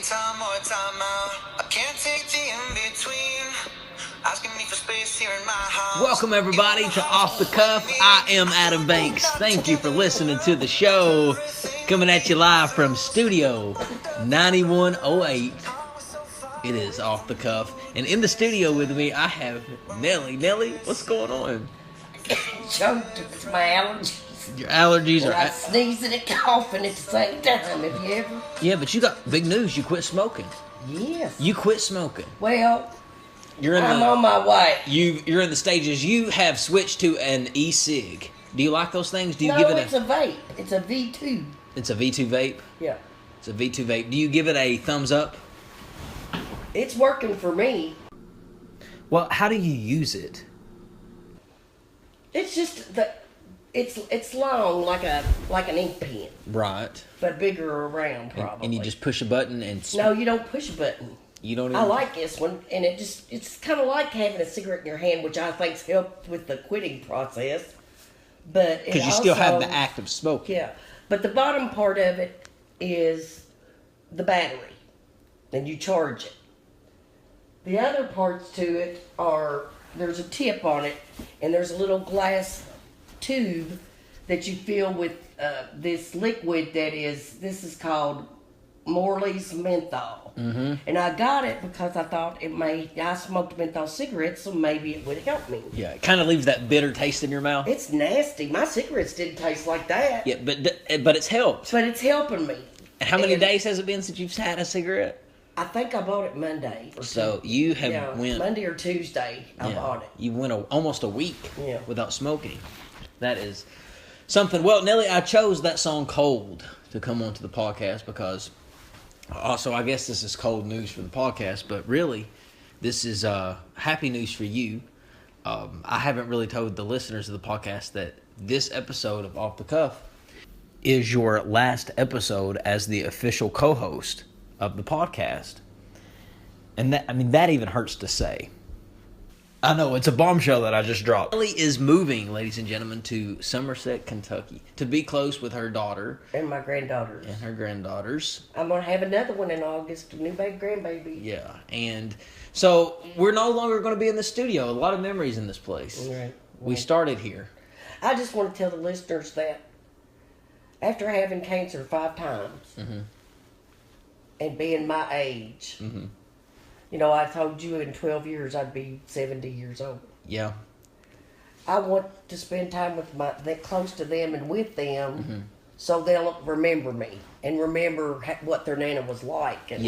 taking time or time out. I can't take the in-between. Asking me for space here in my house. Welcome everybody to Off the Cuff. I am Adam Banks. Thank you for listening to the show. Coming at you live from Studio 9108. It is Off the Cuff. And in the studio with me, I have Nellie. Nellie, what's going on? Choked with my allergies. Your allergies are... I sneezing and coughing at the same time. Have you ever? Yeah, but you got big news. You quit smoking. Yes. You quit smoking. Well, I'm on my way. You're in the stages. You have switched to an e-cig. Do you like those things? Do you No, give it it's a vape. It's a V2. It's a V2 vape? Yeah. It's a V2 vape. Do you give it a thumbs up? It's working for me. Well, how do you use it? It's just it's long like an ink pen. Right. But bigger around probably. And you just push a button and... No, you don't push a button. You don't even... I like this one, and it's kind of like having a cigarette in your hand, which I think's helped with the quitting process. But because you still have the act of smoking. Yeah, but the bottom part of it is the battery, and you charge it. The other parts to it are, there's a tip on it, and there's a little glass tube that you fill with this liquid this is called Morley's menthol. Mm-hmm. And I got it because I thought I smoked menthol cigarettes, so maybe it would help me. Yeah, it kind of leaves that bitter taste in your mouth. It's nasty. My cigarettes didn't taste like that. Yeah, but it's helped. But it's helping me. And how many days has it been since you've had a cigarette? I think I bought it Monday. So you have went... Monday or Tuesday I bought it. You went almost a week without smoking. That is something. Well, Nellie, I chose that song Cold to come onto the podcast because... Also, I guess this is cold news for the podcast, but really, this is happy news for you. I haven't really told the listeners of the podcast that this episode of Off the Cuff is your last episode as the official co-host of the podcast. And that even hurts to say. I know, it's a bombshell that I just dropped. Nellie is moving, ladies and gentlemen, to Somerset, Kentucky, to be close with her daughter. And my granddaughters. And her granddaughters. I'm going to have another one in August, a new grandbaby. Yeah, and so we're no longer going to be in the studio. A lot of memories in this place. Right. We started here. I just want to tell the listeners that after having cancer 5 times and being my age... Mm-hmm. You know, I told you in 12 years I'd be 70 years old. Yeah. I want to spend time with close to them and with them so they'll remember me and remember what their Nana was like and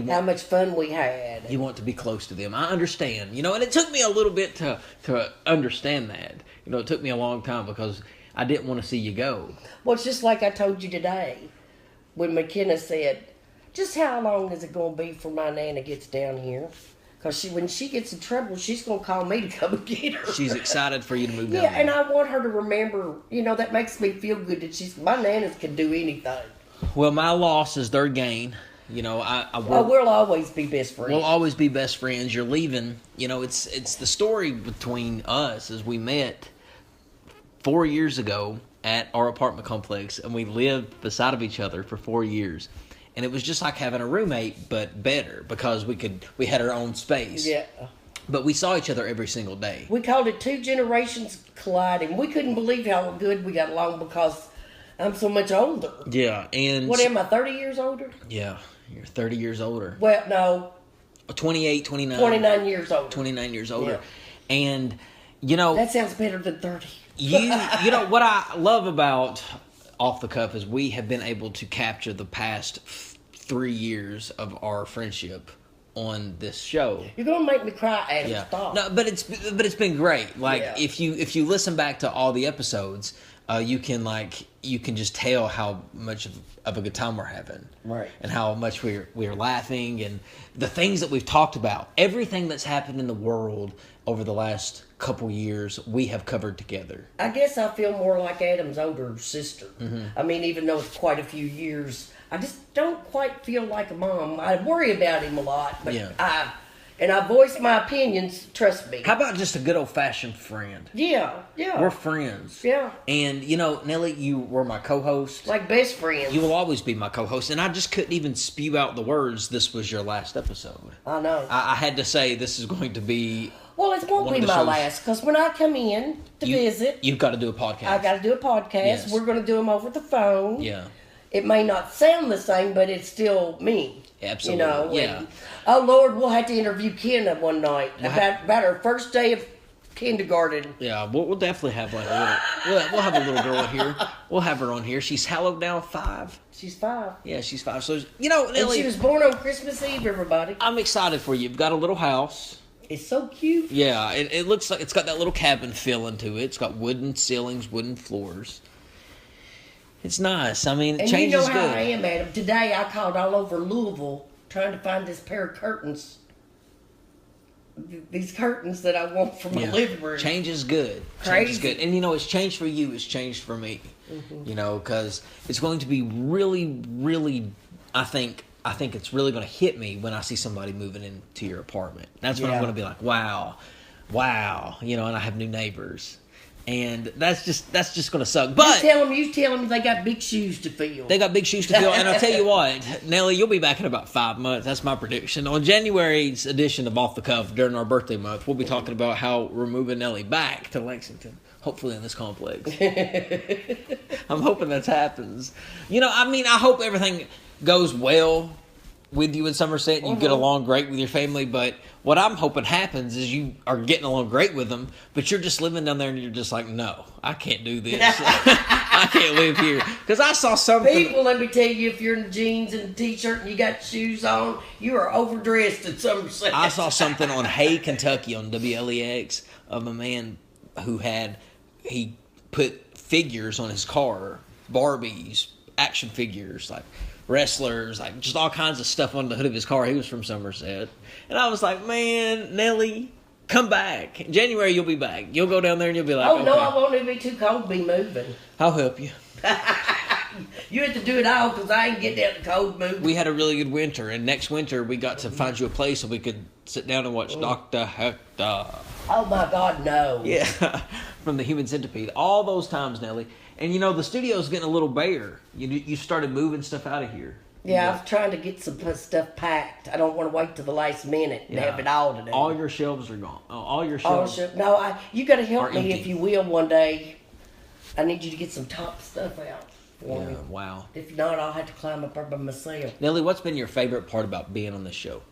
how much fun we had. You want to be close to them. I understand. You know, and it took me a little bit to understand that. You know, it took me a long time because I didn't want to see you go. Well, it's just like I told you today when McKenna said, just how long is it going to be before my Nana gets down here? Because when she gets in trouble, she's going to call me to come and get her. She's excited for you to move down Yeah, there. and I want her to remember, you know, that makes me feel good that my Nanas can do anything. Well, my loss is their gain. You know, we'll always be best friends. We'll always be best friends. You're leaving. You know, it's the story between us as we met 4 years ago at our apartment complex, and we lived beside of each other for 4 years. And it was just like having a roommate, but better because we had our own space. Yeah. But we saw each other every single day. We called it 2 generations colliding. We couldn't believe how good we got along because I'm so much older. Yeah, and... What am I, 30 years older? Yeah, you're 30 years older. Well, no. 28, 29. 29 years older. 29 years older. Yeah. And, you know... That sounds better than 30. you know, what I love about Off the Cuff is we have been able to capture the past 3 years of our friendship on this show. You're gonna make me cry, Adam. Yeah. Stop. No, but it's been great. Like if you listen back to all the episodes, you can just tell how much of a good time we're having, right? And how much we're laughing and the things that we've talked about, everything that's happened in the world over the last couple years, we have covered together. I guess I feel more like Adam's older sister. Mm-hmm. I mean, even though it's quite a few years, I just don't quite feel like a mom. I worry about him a lot, but And I voice my opinions, trust me. How about just a good old-fashioned friend? Yeah. We're friends. Yeah. And, you know, Nellie, you were my co-host. Like best friends. You will always be my co-host. And I just couldn't even spew out the words, this was your last episode. I know. I had to say, this is going to be... Well, it won't be my last, because when I come in to visit... You've got to do a podcast. I got to do a podcast. Yes. We're going to do them over the phone. Yeah. It may not sound the same, but it's still me. Absolutely. You know? Yeah. And, oh, Lord, we'll have to interview Kenna one night about her first day of kindergarten. Yeah, we'll definitely have like a little... We'll have a little girl here. We'll have her on here. She's hallowed now 5. She's 5. Yeah, she's 5. So, you know, Nellie... And she was born on Christmas Eve, everybody. I'm excited for you. You've got a little house. It's so cute. Yeah, it looks like it's got that little cabin feel into it. It's got wooden ceilings, wooden floors. It's nice. I mean, and change you know is how good. I am, Adam. Today I called all over Louisville trying to find this pair of curtains. These curtains that I want for my living room. Change is good. Crazy. Change is good. And you know, it's changed for you. It's changed for me. Mm-hmm. You know, because it's going to be really, really, I think it's really going to hit me when I see somebody moving into your apartment. That's when I'm going to be like, wow, you know, and I have new neighbors. And that's just going to suck. But you tell them they got big shoes to fill. They got big shoes to fill. And I'll tell you what, Nellie, you'll be back in about 5 months. That's my prediction. On January's edition of Off the Cuff, during our birthday month, we'll be talking about how we're moving Nellie back to Lexington. Hopefully in this complex. I'm hoping that happens. You know, I mean, I hope everything goes well with you in Somerset. You get along great with your family, but what I'm hoping happens is you are getting along great with them, but you're just living down there and you're just like, no, I can't do this. I can't live here. Because I saw something. People, let me tell you, if you're in jeans and a t-shirt and you got shoes on, you are overdressed in Somerset. I saw something on Hay, Kentucky on WLEX of a man who he put figures on his car, Barbies, action figures, like wrestlers, like just all kinds of stuff on the hood of his car. He was from Somerset. And I was like, man, Nellie, come back. In January, you'll be back. You'll go down there and you'll be like, oh, no, I won't even be too cold to be moving. I'll help you. You have to do it all because I ain't getting out the cold moving. We had a really good winter. And next winter, we got to find you a place so we could sit down and watch Dr. Hector. Oh, my God, no. Yeah, from the Human Centipede. All those times, Nellie. And, you know, the studio's getting a little bare. You started moving stuff out of here. Yeah, I was trying to get some stuff packed. I don't want to wait till the last minute and have it all today. All your shelves are gone. All your shelves No, you got to help me empty. if you will one day. I need you to get some top stuff out for me. Wow. If not, I'll have to climb up there by myself. Nellie, what's been your favorite part about being on this show?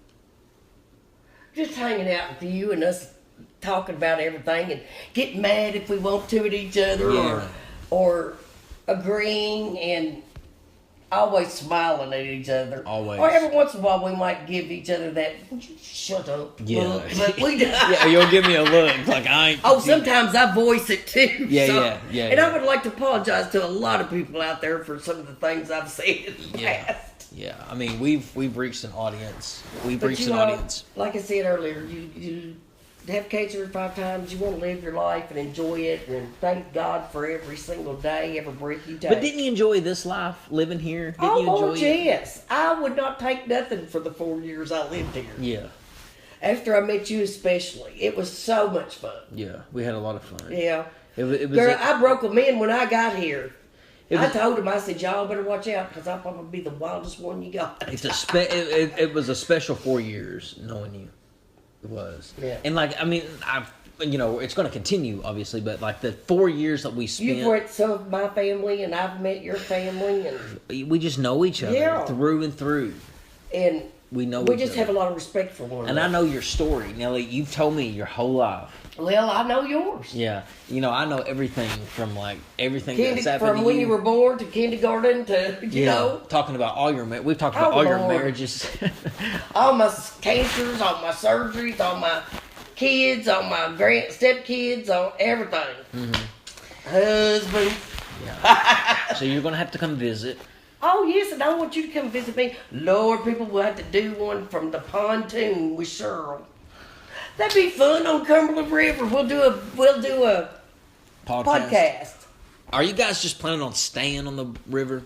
Just hanging out with you and us talking about everything and getting mad if we want to at each other or agreeing and always smiling at each other. Always. Or every once in a while we might give each other that, shut up look. But we do. Yeah, you'll give me a look like I ain't. Oh, sometimes I voice it too. Yeah. And I would like to apologize to a lot of people out there for some of the things I've said in the past. Yeah, I mean, we've reached an audience. Audience. Like I said earlier, you have cancer 5 times. You want to live your life and enjoy it and thank God for every single day, every breath you take. But didn't you enjoy this life, living here? Didn't you enjoy it? Yes. I would not take nothing for the 4 years I lived here. Yeah. After I met you especially. It was so much fun. Yeah, we had a lot of fun. Yeah. It was Girl, I broke them in when I got here. I told him, I said, y'all better watch out because I'll probably be the wildest one you got. It was a special 4 years knowing you. It was. Yeah. And like, I mean, it's going to continue, obviously, but like the 4 years that we spent. You've met some of my family and I've met your family. And we just know each other through and through. And we just have a lot of respect for one another. And I know your story, Nellie. You've told me your whole life. Well, I know yours. Yeah. I know everything from like everything that's happened from to when you you were born to kindergarten to, you know. Talking about we've talked about all your marriages. All my cancers, all my surgeries, all my kids, all my stepkids, on everything. Mm-hmm. Husband. Yeah. So you're going to have to come visit. Oh, yes, and I want you to come visit me. Lord, people will have to do one from the pontoon with Cheryl. That'd be fun on Cumberland River. We'll do a podcast. Are you guys just planning on staying on the river?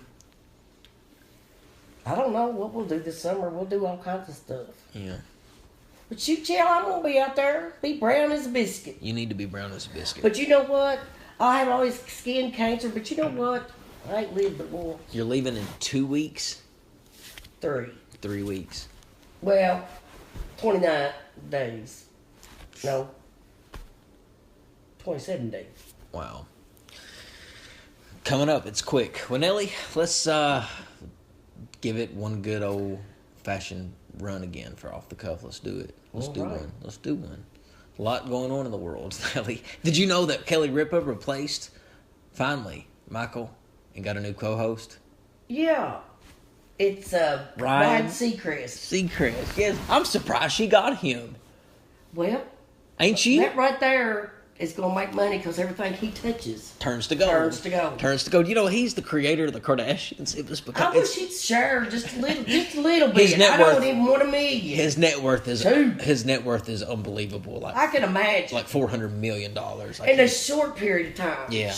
I don't know what we'll do this summer. We'll do all kinds of stuff. Yeah. But shoot, yeah, I'm gonna be out there, be brown as a biscuit. You need to be brown as a biscuit. But you know what? I have all this skin cancer, but you know what? I ain't lived the war. You're leaving in 2 weeks? 3. 3 weeks. Well, 29 days. No. 27 days. Wow. Coming up, it's quick. Well, Nellie, let's give it one good old-fashioned run again for Off the Cuff. Let's do it. Let's do one. Let's do one. A lot going on in the world, Nellie. Did you know that Kelly Ripa replaced, finally, Michael and got a new co-host? Yeah. It's Ryan Seacrest. Seacrest, yes. I'm surprised she got him. Well, ain't you? That right there is going to make money because everything he touches turns to gold. Turns to gold. You know, he's the creator of the Kardashians. It was because I wish he'd share just a little bit. His net I worth, don't even want $1 million. His net worth is unbelievable. Like I can imagine. Like $400 million. In a short period of time. Yeah.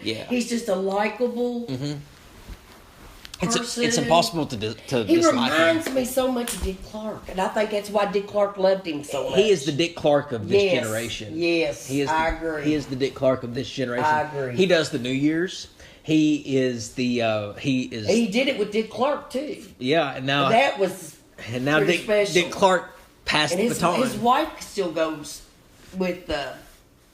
Yeah. He's just a likable person. It's impossible to dislike him. He reminds me so much of Dick Clark, and I think that's why Dick Clark loved him so much. He is the Dick Clark of this generation. Yes, I agree. He is the Dick Clark of this generation. I agree. He does the New Year's. He did it with Dick Clark too. Yeah, and now that was Dick Clark passed the baton. His wife still goes with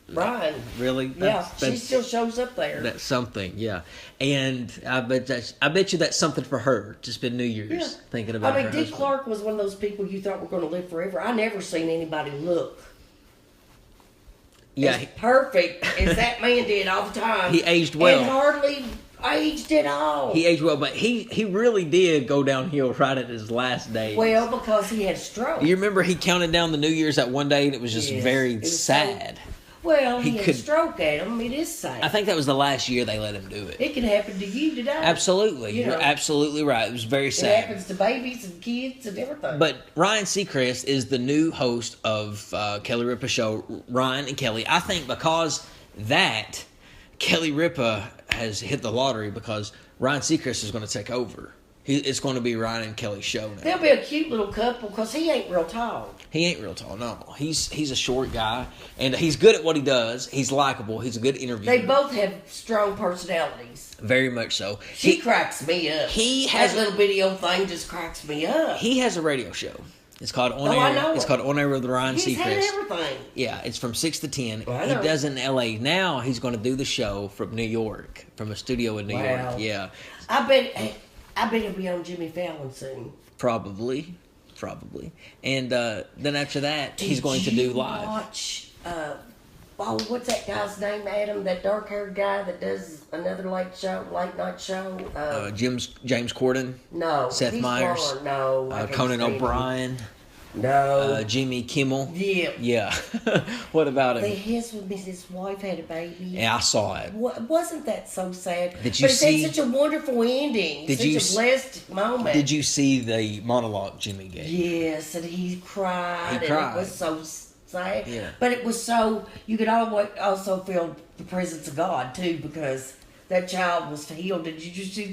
Ryan. Really? Yeah, she still shows up there. That's something, yeah. And I bet you that's something for her to spend New Year's thinking about. Dick husband. Clark was one of those people you thought were going to live forever. I never seen anybody look as perfect as that man did all the time. He aged well. And hardly aged at all. He aged well, but he really did go downhill right at his last days. Well, because he had a stroke. You remember he counted down the New Year's that one day, and it was just very sad. Well, he had a stroke at him. It is sad. I think that was the last year they let him do it. It can happen to you today. Absolutely. You're absolutely right. It was very sad. It happens to babies and kids and everything. But Ryan Seacrest is the new host of Kelly Ripa Show, Ryan and Kelly. I think because that, Kelly Ripa has hit the lottery because Ryan Seacrest is going to take over. It's going to be Ryan and Kelly's show now. They'll be a cute little couple because he ain't real tall. He ain't real tall, no. He's a short guy, and he's good at what he does. He's likable. He's a good interviewer. They both have strong personalities. Very much so. She cracks me up. That little video thing just cracks me up. He has a radio show. It's called On Air. I know it's called On Air with Ryan Seacrest. He's had everything. Yeah, it's from 6 to 10. Well, he does it in L.A. Now he's going to do the show from New York, from a studio in New York. Yeah. I bet he'll be on Jimmy Fallon soon. Probably. And then after that, he's going to do live. Watch, what's that guy's name, Adam? That dark-haired guy that does another late night show? James Corden? No. Seth Meyers? Gone. No. Conan O'Brien? No. Jimmy Kimmel? Yeah. Yeah. What about him? His wife had a baby. Yeah, I saw it. Wasn't that so sad? Did you see? It had such a wonderful ending. Such a blessed moment. Did you see the monologue Jimmy gave? Yes, and he cried. It was so sad. Yeah. But it was so, you could also feel the presence of God, too, because that child was healed. Did you see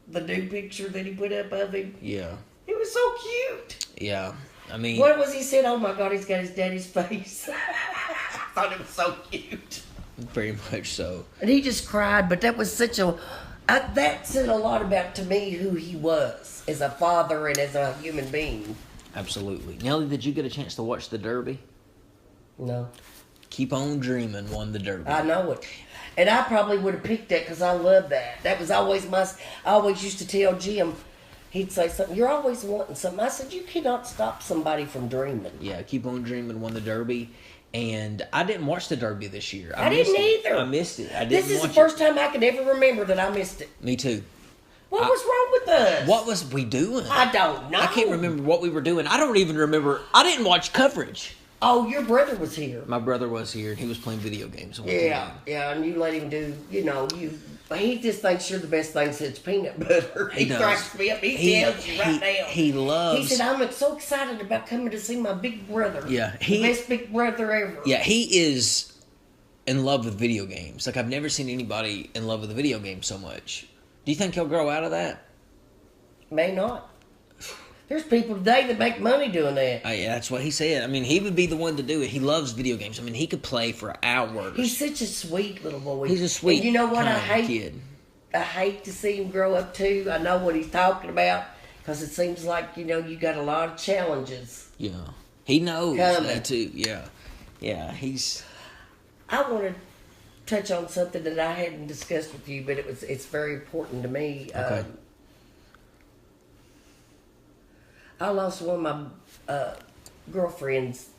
the new picture that he put up of him? Yeah. It was so cute. Yeah. I mean, what was he said? Oh my God, he's got his daddy's face. I thought it was so cute. Very much so. And he just cried, but that was that said a lot about, to me, who he was as a father and as a human being. Absolutely. Nellie, did you get a chance to watch the Derby? No. Keep On Dreamin' won the Derby. I know it. And I probably would have picked that because I love that. That was always I always used to tell Jim, he'd say something, you're always wanting something. I said, you cannot stop somebody from dreaming. Yeah, Keep On Dreamin' won the Derby. And I didn't watch the Derby this year. I didn't either. I missed it. This is the first time I can ever remember that I missed it. Me too. What was wrong with us? What was we doing? I don't know. I can't remember what we were doing. I don't even remember. I didn't watch coverage. Oh, your brother was here. My brother was here, and he was playing video games. Yeah, and you let him do, he just thinks you're the best thing since peanut butter. He cracks me up. He tells you right now. He loves. He said, I'm so excited about coming to see my big brother. Yeah. The best big brother ever. Yeah, he is in love with video games. Like, I've never seen anybody in love with a video game so much. Do you think he'll grow out of that? May not. There's people today that make money doing that. Yeah, that's what he said. I mean, he would be the one to do it. He loves video games. I mean, he could play for hours. He's such a sweet little boy. He's a sweet, and you know what kind I hate? Kid. I hate to see him grow up too. I know what he's talking about because it seems like you got a lot of challenges. Yeah, he knows coming. that too. Yeah. He's. I want to touch on something that I hadn't discussed with you, but it's very important to me. Okay. I lost one of my girlfriends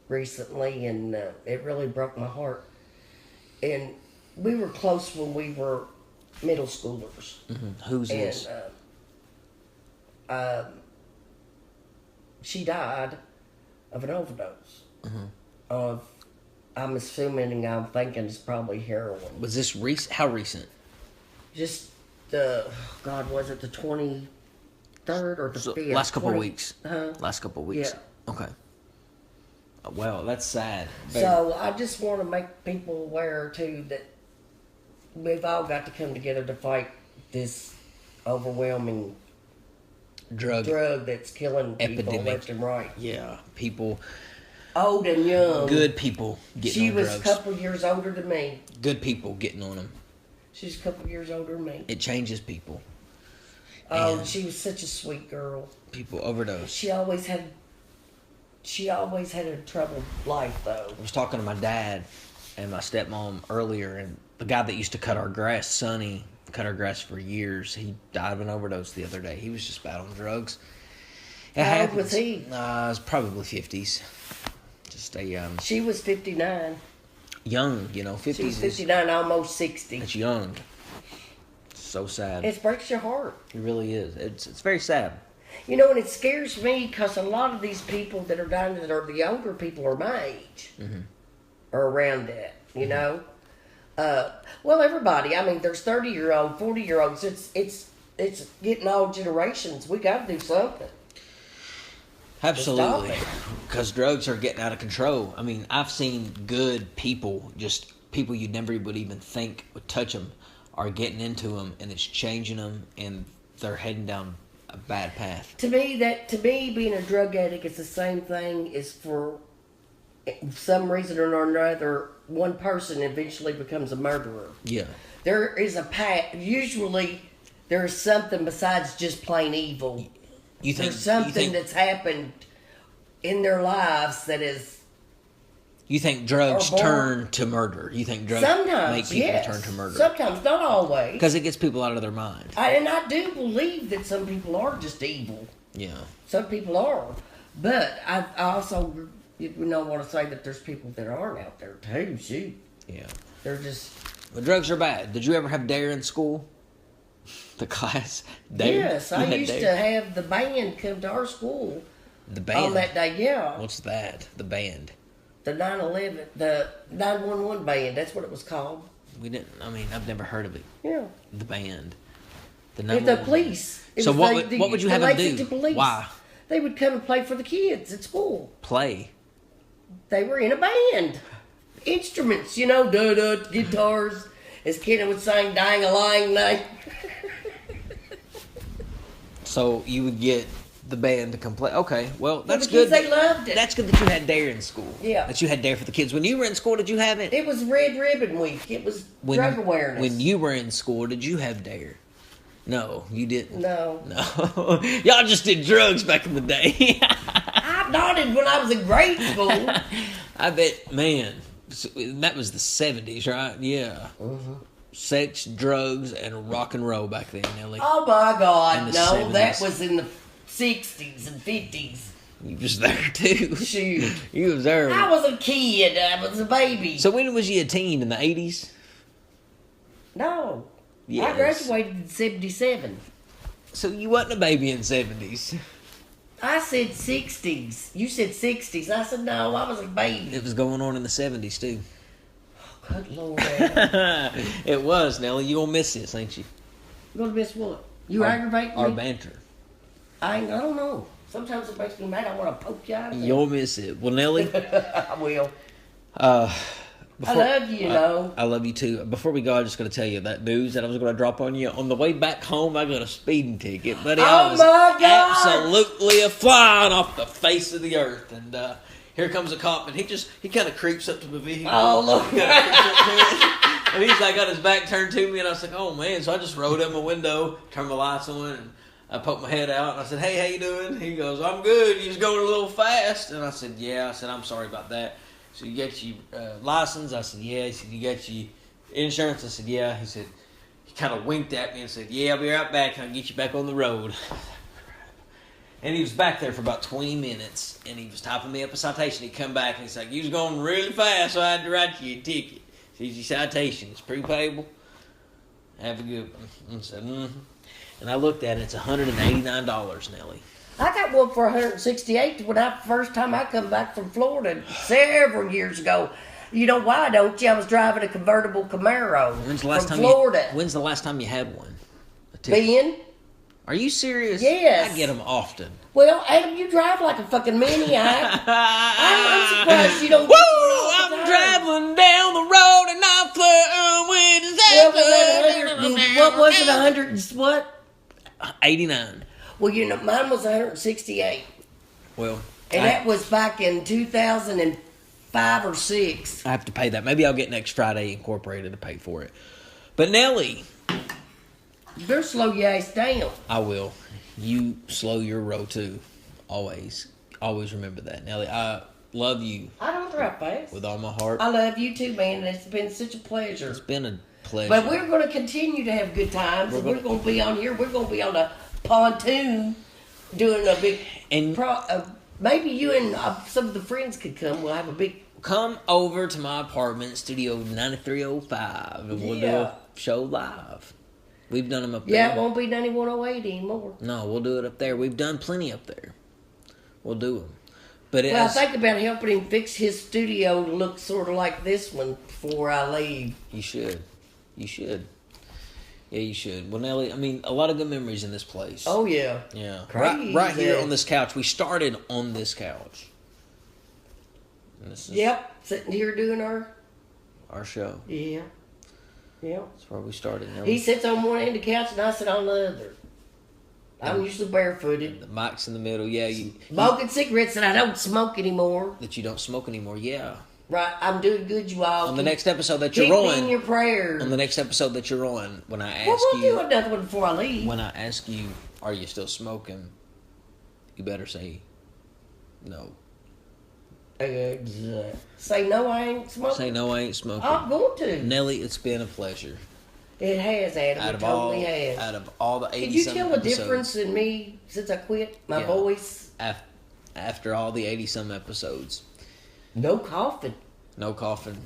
recently, and it really broke my heart. And we were close when we were middle schoolers. Mm-hmm. Who's this? She died of an overdose. Mm-hmm. I'm assuming, I'm thinking it's probably heroin. Was this recent? How recent? Just God, was it the 23rd or the 5th? Last couple of weeks. Uh-huh. Last couple of weeks. Yeah. Okay. Well, that's sad. So I just want to make people aware too that we've all got to come together to fight this overwhelming drug that's killing people epidemic. left and right. Yeah, people. Old and young. Good people getting on drugs. She was a couple years older than me. Good people getting on them. She's a couple years older than me. It changes people. Oh, And she was such a sweet girl. people overdose. She always had a troubled life, though. I was talking to my dad and my stepmom earlier, and the guy that used to cut our grass, Sonny, cut our grass for years. He died of an overdose the other day. He was just bad on drugs. How old was he? It was probably 50s. Just a She was 59. young, 50s. She was 59, almost 60. It's young. So sad. It breaks your heart. It really is. It's very sad. And it scares me because a lot of these people that are dying that are the older people are my age. Mm-hmm. Or around that, well, everybody. I mean, there's 30-year-old, 40-year-olds. It's getting all generations. We got to do something. Absolutely. Because drugs are getting out of control. I mean, I've seen good people, just people you never would even think would touch them, are getting into them, and it's changing them, and they're heading down a bad path. To me, being a drug addict is the same thing as for some reason or another, one person eventually becomes a murderer. Yeah. There is a path. Usually, there's something besides just plain evil. There's something that's happened in their lives that is. You think drugs turn to murder? You think drugs make people turn to murder? Sometimes, not always. Because it gets people out of their mind. And I do believe that some people are just evil. Yeah. Some people are. But I also want to say that there's people that aren't out there too. Shoot. Yeah. They're just. Well, drugs are bad. Did you ever have DARE in school? The class? DARE? Yes, I used to have the band come to our school. The band? On that day, yeah. What's that? The band? The 9/11, the 911 band. That's what it was called. I've never heard of it. Yeah. The band. The police. So what would you have them do? Police. Why? They would come and play for the kids at school. Play? They were in a band. Instruments, guitars. As Kenna would sing, dying a lying night. So you would get the band to come play. Okay, well, that's good. They loved it. That's good that you had DARE in school. Yeah. That you had DARE for the kids. When you were in school, did you have it? It was Red Ribbon Week. It was drug awareness. When you were in school, did you have DARE? No, you didn't. No. Y'all just did drugs back in the day. I nodded when I was in grade school. I bet, man. That was the 70s, right? Yeah. Mm-hmm. Sex, drugs, and rock and roll back then, Nellie. Oh, my God. In the No, 70s. that was in the 60s and 50s. You was there, too. Shoot. You was there. I was a kid. I was a baby. So when was you a teen? In the 80s? No. Yes. I graduated in 77. So you wasn't a baby in the 70s. I said 60s. You said 60s. I said, no, I was a baby. It was going on in the 70s, too. Good Lord, Adam. It was, Nellie. You gonna miss this, ain't you? You gonna miss what? You aggravate me? Our banter. I don't know. Sometimes it makes me mad. I want to poke you out of there. You'll miss it. Well, Nellie, I will. I love you, I love you too. Before we go, I'm just going to tell you that news that I was going to drop on you. On the way back home, I got a speeding ticket, buddy. I was absolutely flying off the face of the earth. And here comes a cop, and he kind of creeps up to the vehicle. Oh, look. And he's like, got his back turned to me, and I was like, oh, man. So I just rolled up my window, turned my lights on, and I poked my head out, and I said, hey, how you doing? He goes, I'm good. You just going a little fast. And I said, yeah. I said, I'm sorry about that. So you got your license? I said, yeah. He said, you got your insurance? I said, yeah. He said, he kind of winked at me and said, yeah, I'll be right back. I'll get you back on the road. And he was back there for about 20 minutes, and he was typing me up a citation. He'd come back, and he's like, you was going really fast, so I had to write you a ticket. Here's your citation. It's pre-payable. Have a good one. I said, And I looked at it. It's $189, Nellie. I got one for $168 when first time I come back from Florida several years ago. You know why, don't you? I was driving a convertible Camaro from Florida. When's the last time you had one? Ben? Are you serious? Yes. I get them often. Well, Adam, you drive like a fucking maniac. I'm surprised you don't. Woo! I'm driving down the road and I'm flirting with the What was it? 100 and what? 89. Well, you know, mine was 168. Well, and that was back in 2005 or 6. I have to pay that. Maybe I'll get next Friday Incorporated to pay for it. But Nellie, you better slow your ass down. I will. You slow your roll too. Always. Always remember that. Nellie, I love you. I don't drive fast. With all my heart. I love you too, man. It's been such a pleasure. It's been a pleasure. But we're going to continue to have good times. We're going to be on here. We're going to be on the pontoon doing a big... And maybe you and some of the friends could come. We'll have a big... Come over to my apartment, Studio 9305, and we'll do a show live. We've done them up there. Yeah, it won't be 9108 anymore. No, we'll do it up there. We've done plenty up there. We'll do them. But I think about helping him fix his studio to look sort of like this one before I leave. You should. You should. Yeah, you should. Well, Nellie, I mean, a lot of good memories in this place. Oh, yeah. Yeah. Crazy. Right here on this couch. We started on this couch. And this is sitting here doing our show. Yeah. Yeah. That's where we started. He sits on one end of the couch and I sit on the other. I'm usually barefooted. The mic's in the middle. Yeah. Smoking cigarettes that I don't smoke anymore. That you don't smoke anymore. Yeah. Right. I'm doing good, you all. On the next episode that you're on. Keep me in your prayers. On the next episode that you're on, when I ask we'll do another one before I leave. When I ask you, are you still smoking? You better say no. Say no, I ain't smoking. Say no, I ain't smoking. I'm going to. Nellie, it's been a pleasure. It has, Adam. It totally has. Out of all the 80 Can you tell the difference in me since I quit? My voice? After all the 80-some episodes. No coughing. No coughing.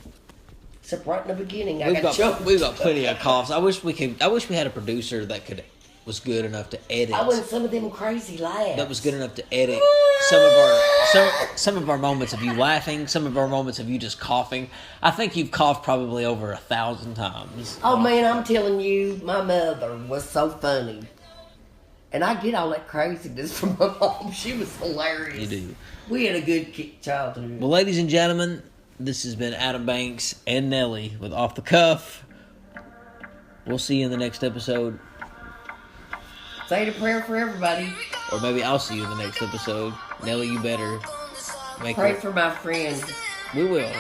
Except right in the beginning, We've got plenty of coughs. I wish we had a producer that was good enough to edit. I want some of them crazy laughs. That was good enough to edit some of our moments of you laughing, some of our moments of you just coughing. I think you've coughed probably over 1,000 times. Oh man, I'm telling you, my mother was so funny. And I get all that craziness from my mom. She was hilarious. You do. We had a good childhood. Well, ladies and gentlemen, this has been Adam Banks and Nellie with Off the Cuff. We'll see you in the next episode. Say the prayer for everybody. Or maybe I'll see you in the next episode. Nellie, you better pray for my friends. We will.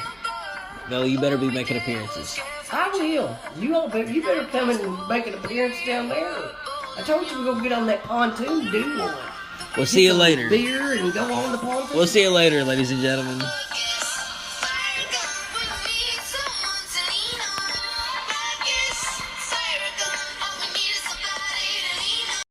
Nellie, you better be making appearances. I will. You better come and make an appearance down there. I told you we're going to get on that pontoon and do one. We'll see you later. Beer and go on the pontoon. We'll see you later, ladies and gentlemen.